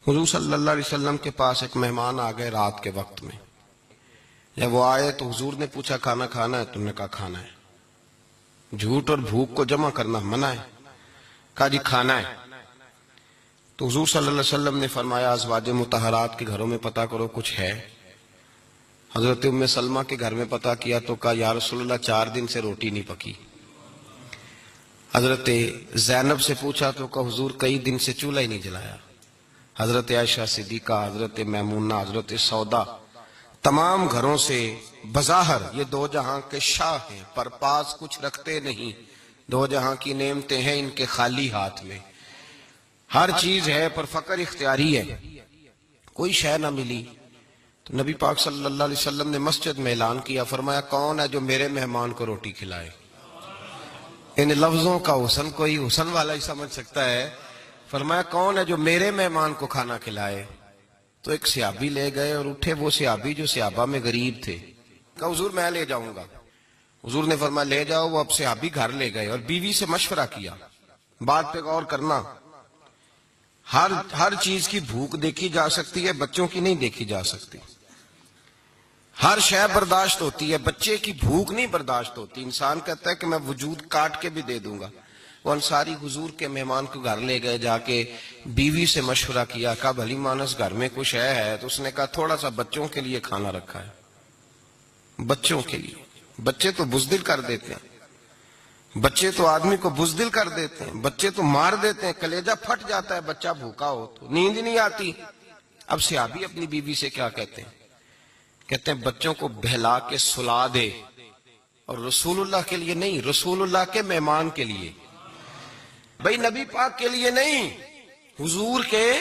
हुजूर सल्लल्लाहु अलैहि वसल्लम के पास एक मेहमान आ गए रात के वक्त में। जब वो आए तो हुजूर ने पूछा खाना खाना है? तुमने कहा खाना है। झूठ और भूख को जमा करना मना है। कहा जी खाना है। तो हुजूर सल्लल्लाहु अलैहि वसल्लम ने फरमाया अज़वाजे मुतहरात के घरों में पता करो कुछ है। हजरत उम्मे सलमा के घर में पता किया तो कहा या रसूलल्लाह 4 दिन से रोटी नहीं पकी। हजरत ज़ैनब से पूछा तो कहा हुजूर कई दिन से चूल्हा ही नहीं जलाया। हजरत आयशा सिद्दीका, हजरत मैमूना, हजरत सौदा, तमाम घरों से बज़ाहर ये दो जहां के शाह हैं, पर पास कुछ रखते नहीं। दो जहां की नेमतें हैं इनके खाली हाथ में। हर चीज है पर फकर इख्तियारी है। कोई शय ना मिली तो नबी पाक सल्लल्लाहु अलैहि वसल्लम ने मस्जिद में ऐलान किया, फरमाया कौन है जो मेरे मेहमान को रोटी खिलाए। इन लफ्जों का हुसन कोई हुसन वाला ही समझ सकता है। फरमाया कौन है जो मेरे मेहमान को खाना खिलाए। तो एक सहाबी ले गए और उठे वो सहाबी जो सहाबा में गरीब थे। कहा हुजूर मैं ले जाऊंगा। हुजूर ने फरमाया ले जाओ। वो अब सहाबी घर ले गए और बीवी से मशवरा किया। बात पे गौर करना, हर चीज की भूख देखी जा सकती है, बच्चों की नहीं देखी जा सकती। हर शय बर्दाश्त होती है, बच्चे की भूख नहीं बर्दाश्त होती। इंसान कहता है कि मैं वजूद काट के भी दे दूंगा। वो अंसारी हुजूर के मेहमान को घर ले गए, जाके बीवी से मशवरा किया। कहा भली मानस घर में कुछ है? तो उसने कहा थोड़ा सा बच्चों के लिए खाना रखा है। बच्चों के लिए। बच्चे तो बुज़दिल कर देते हैं, बच्चे तो आदमी को बुज़दिल कर देते हैं, बच्चे तो मार देते हैं, कलेजा फट जाता है बच्चा भूखा हो तो, नींद नहीं आती। अब सहाबी अपनी बीवी से क्या कहते हैं? कहते हैं बच्चों को बहला के सुला दे, और रसूलुल्लाह के लिए नहीं, रसूलुल्लाह के मेहमान के लिए। भाई नबी पाक के लिए नहीं, हुजूर के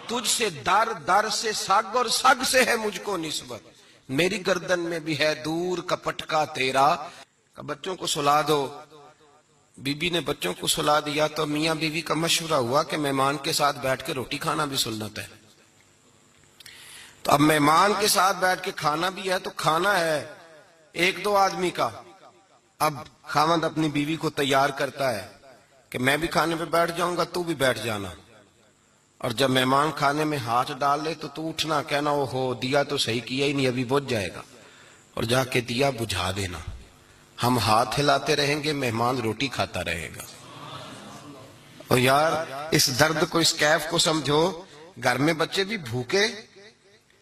तुझसे दर दर से सग और सग से है मुझको निस्बत। मेरी गर्दन में भी है दूर का पटका तेरा। बच्चों को सुला दो। बीबी ने बच्चों को सुला दिया तो मियां बीवी का मशवरा हुआ कि मेहमान के साथ बैठ के रोटी खाना भी सुन्नत है। तो अब मेहमान के साथ बैठ के खाना भी है तो खाना है 1-2 आदमी का। अब खामद अपनी बीवी को तैयार करता है कि मैं भी खाने पे बैठ जाऊंगा, तू भी बैठ जाना। और जब मेहमान खाने में हाथ डाल ले तो तू उठना, कहना ओहो दिया तो सही किया ही नहीं, अभी बुझ जाएगा, और जाके दिया बुझा देना। हम हाथ हिलाते रहेंगे, मेहमान रोटी खाता रहेगा। और यार इस दर्द को, इस कैफ को समझो। घर में बच्चे भी भूखे,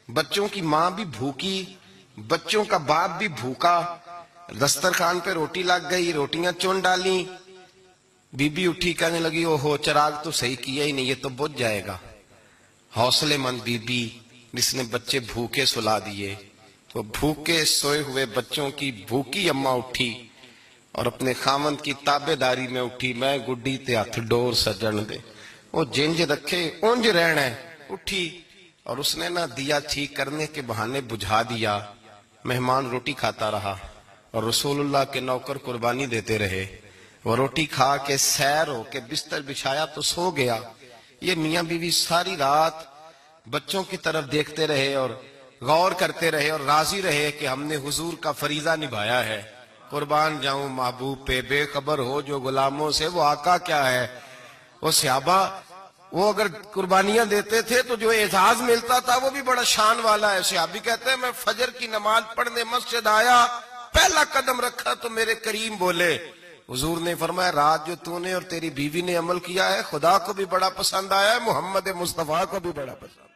बच्चों की माँ भी भूखी, बच्चों का बाप भी भूखा। दस्तरखान पे रोटी लग गई, रोटियां चुन डाली, बीबी उठी कहने लगी ओहो चिराग तो सही किया ही नहीं, ये तो बुझ जाएगा। हौसलेमंद बीबी जिसने बच्चे भूखे सुला दिए, तो भूखे सोए हुए बच्चों की भूखी अम्मा उठी और अपने खामंद की ताबेदारी में उठी। मैं गुड्डी ते हथ डोर सजन दे, वो जिंज रखे उंज रहना है। उठी और उसने ना दिया ठीक करने के बहाने बुझा दिया। मेहमान रोटी खाता रहा और रसूलुल्लाह के नौकर कुर्बानी देते रहे। वो रोटी खा के सैर हो के बिस्तर बिछाया तो सो गया। ये मियां बीवी सारी रात बच्चों की तरफ देखते रहे और गौर करते रहे और राजी रहे कि हमने हुजूर का फरीजा निभाया है। कुर्बान जाऊं महबूब पे, बेखबर हो जो गुलामों से वो आका क्या है। वो सहाबा वो अगर कुर्बानियां देते थे तो जो एजाज मिलता था वो भी बड़ा शान वाला है। सहाबी कहते हैं मैं फजर की नमाज पढ़ने मस्जिद आया, पहला कदम रखा तो मेरे करीम बोले, हुजूर ने फरमाया रात जो तूने और तेरी बीवी ने अमल किया है खुदा को भी बड़ा पसंद आया है, मोहम्मद मुस्तफा को भी बड़ा पसंद।